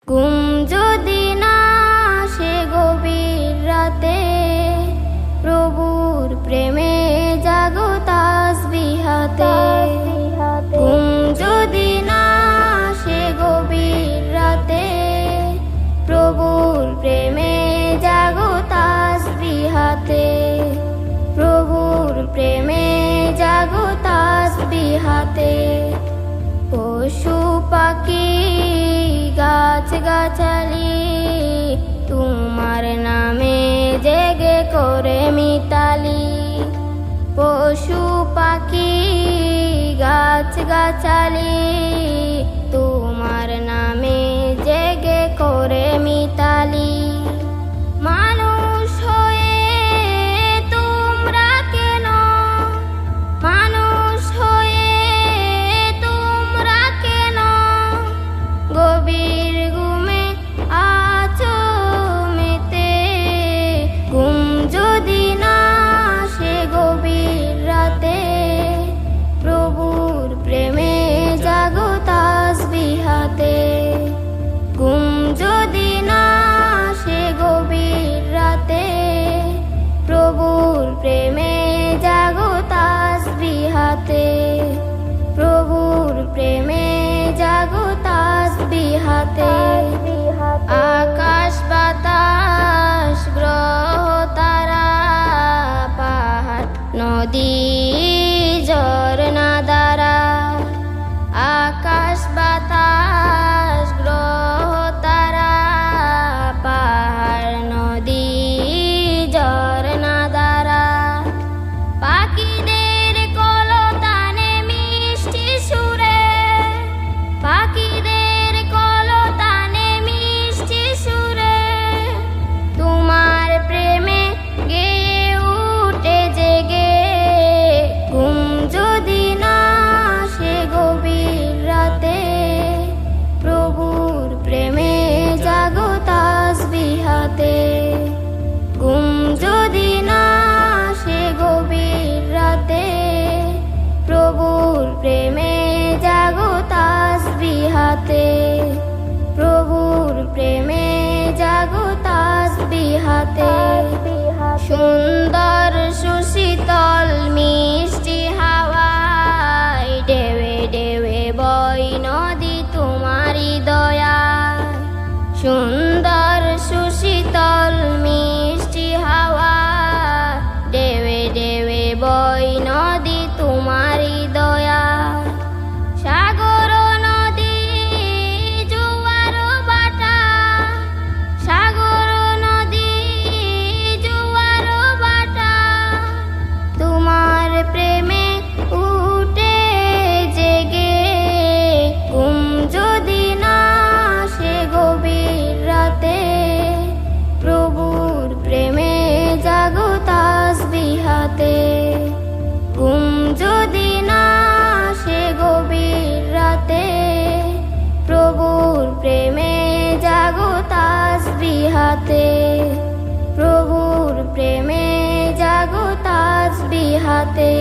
ঘুম যদি না আসে গভীর রাতে, প্রভুর প্রেমে জাগো তাসবিহ হাতে। ঘুম যদি না আসে গভীর রাতে, প্রভুর প্রেমে জাগো তাসবিহ হাতে। প্রভুর প্রেমে জাগো তাসবিহ হাতে। পশু পাখি গাছ গাছালি তোমার নামে জেগে করে মিতালি। পশু পাখি গাছ গাছালি তোমার নামে জেগে করে মিতালি। মানুষ হয়ে তোমরা কেন, মানুষ হয়ে তোমরা কেন গভীর ঘুমে আছো মেতে। ঘুম যদি না আসে গভীর রাতে, প্রভুর প্রেমে জাগো তাসবিহ হাতে। ঘুম যদি না আসে গভীর রাতে, প্রভুর প্রেমে জাগো তাসবিহ হাতে। প্রভুর প্রেমে জাগো তাসবিহ হাতে। আকাশ বাতাস গ্রহ তারা পাহাড় নদী ঝরনা দ্বারা। আকাশ বাতাস গ্রহ তারা পাহাড় নদী ঝরনা দ্বারা। পাখিদের কলতানে মিষ্টি সুরে, পাখিদের কলতানে মিষ্টি সুরে তোমার প্রেমে গেয়ে উঠে জেগে। ঘুম যদি না আসে গভীর রাতে, প্রভুর প্রেমে জাগো তাসবিহ হাতে। ঘুম যদি না আসে গভীর রাতে, প্রভুর প্রেমে জাগো তাসবিহ হাতে। প্রভুর প্রেমে জাগো তাসবিহ হাতে। সুন্দর সুশীতল মিষ্টি হাওয়ায় ঢেউে ঢেউে বয় নদী তোমারি দয়া। সুন্দর সুশীতল মিষ্টি হাওয়া ঢেউে ঢেউে বয় নদী তোমারি দয়া। সাগর নদী জোয়ার বাটা, সাগর নদী জোয়ার বাটা তোমার প্রেমে উঠে জেগে। ঘুম যদি না আসে গভীর রাতে, প্রভুর প্রেমে জাগো তাসবিহ হাতে। ঘুম যদি না আসে গভীর রাতে, প্রভুর প্রেমে জাগো তাসবিহ হাতে। প্রভুর প্রেমে জাগো তাসবিহ হাতে।